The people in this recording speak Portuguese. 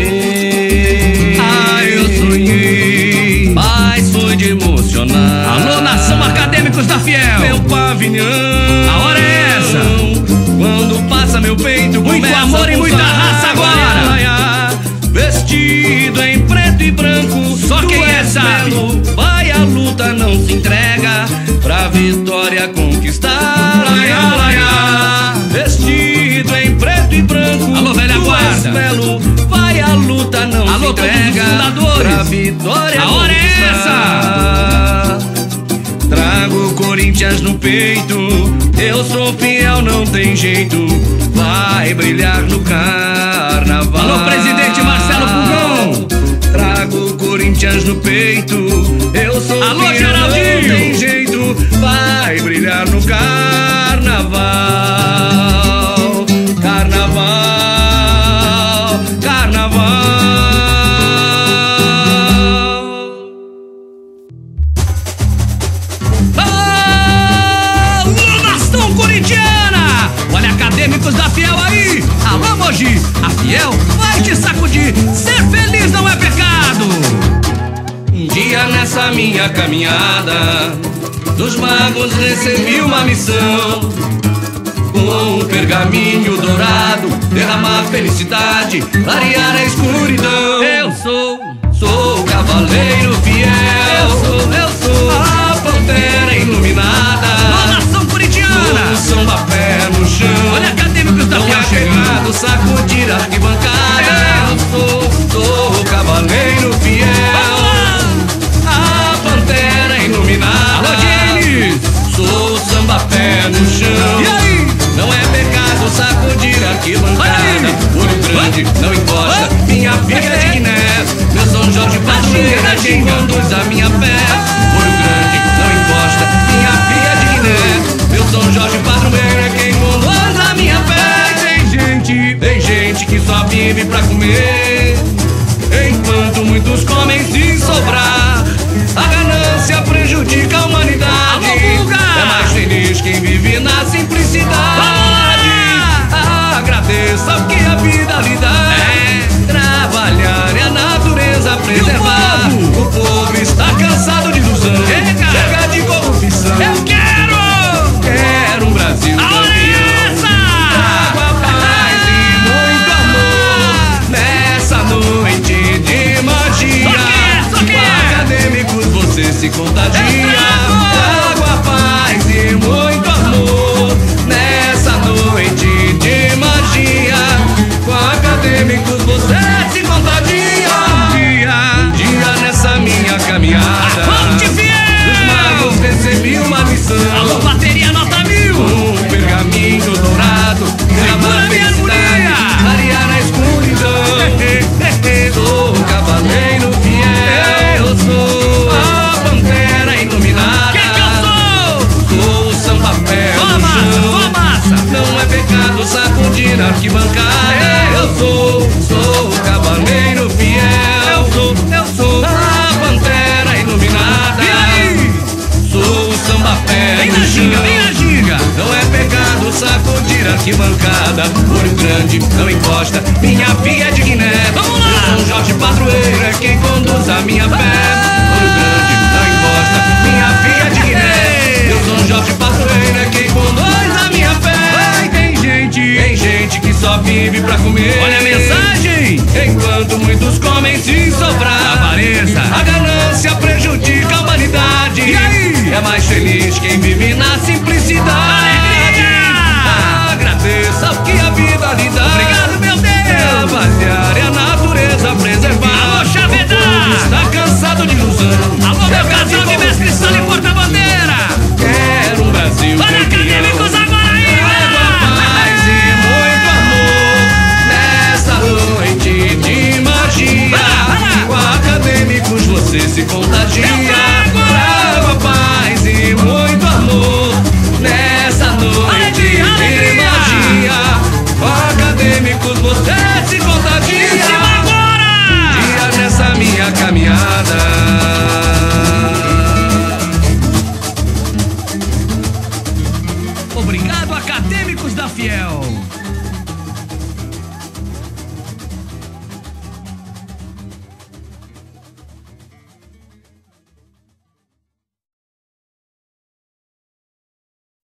Sonhei, eu sonhei, mas foi de emocionar. Alô, nação Acadêmicos da Fiel, Meu pavilhão, a hora é essa. Quando passa meu peito, Muito começa amor a e muita pulsar. raça agora. Vestido em preto e branco, Só tu quem és sabe. belo. Vai à luta, não se entrega, pra vitória conquistar. Vestido em preto e branco, Alô, velha tu és guarda. belo. Vai à luta, não Alô, se todos os entrega, fundadores. pra vitória A hora é conquistar. Trago Corinthians no peito, eu sou fiel, não tem jeito. Vai brilhar no carnaval. Alô, presidente Marcelo Pulgão. Trago Corinthians no peito, eu sou Alô, fiel, Geraldinho. não tem jeito. Vai brilhar no carnaval. Carnaval, carnaval. Alô, nação corintiana! Olha, Acadêmicos da Fiel aí! Alô, Mogi! A Fiel vai te sacudir! Ser feliz não é pecado! Um dia nessa minha caminhada, dos magos recebi uma missão. Com um pergaminho dourado, derramar felicidade, clarear a escuridão. Eu sou Sou o cavaleiro fiel, eu sou a pantera iluminada. a nação corintiana! O samba pé no chão. Olha, Acadêmicos da Não Fiel é chegando! pecado sacudir a arquibancada. Eu sou o cavaleiro fiel, a pantera iluminada. Alô, James! Sou o samba pé no chão. E aí? Não é pecado sacudir a arquibancada. Olho grande, não encosta, minha filha é de Guiné. Meu São Jorge padroeiro é quem conduz a minha fé. Olho grande, não encosta, minha filha é de Guiné. Meu São Jorge padroeiro é quem conduz a minha fé. Tem gente que só vive pra comer, enquanto muitos comem sem sobrar. A ganância prejudica a humanidade. Alô, Guga! É mais feliz quem vive na simplicidade. Agradeça o que a vida lhe dá. Trabalhar e a natureza preservar. O povo está cansado de ilusão. Chega de corrupção. Eu quero! Quero um Brasil A hora é campeão. essa! Água, paz e muito amor nessa noite de magia. Só que é? Com acadêmicos você se contagia. Água, paz e muito amor nessa noite de magia. Com acadêmicos você se contagia. Um dia nessa minha caminhada, Fonte dos Fiel! magos recebi uma missão. Alô, bateria nota 1000! Um pergaminho dourado, derramar minha felicidade, harmonia. clarear a escuridão. Sou o cavaleiro fiel, eu sou a pantera iluminada. Quem que eu sou? Sou o samba pé Só a no massa, chão. só a massa! Não é pecado sacudir a arquibancada. Eu sou o cavaleiro fiel, eu sou a pantera iluminada. E aí? Sou o samba pé Vem no na ginga, chão. vem na ginga! Não é pecado sacudir a arquibancada. Olho grande, não encosta, minha filha é de Guiné. Vamos lá! São Jorge padroeiro é quem conduz a minha fé. Olho grande, não encosta, minha filha é de Guiné. Meu São Jorge padroeiro é quem conduz a minha fé. Tem gente que só vive pra comer. Olha a mensagem! Enquanto muitos comem sem sobrar. Apareça! A ganância prejudica a humanidade. E aí? É mais feliz quem vive na simplicidade. Alegria! Agradeça o que a vida lhe dá. Obrigado, meu Deus! Trabalhar e a natureza preservar. Alô, Chavedá! O povo está cansado de ilusão. Alô, meu Chega casal de mestre Sala e porta-bandeira! Quero um Brasil Olha, campeão. Acadêmicos agora aí! Água, paz e muito amor nessa noite de magia. Com acadêmicos você se contagia. Água, paz e muito amor nessa noite de magia. Com acadêmicos você se contagia. Agora! Dia nessa minha caminhada. Obrigado, Acadêmicos da Fiel!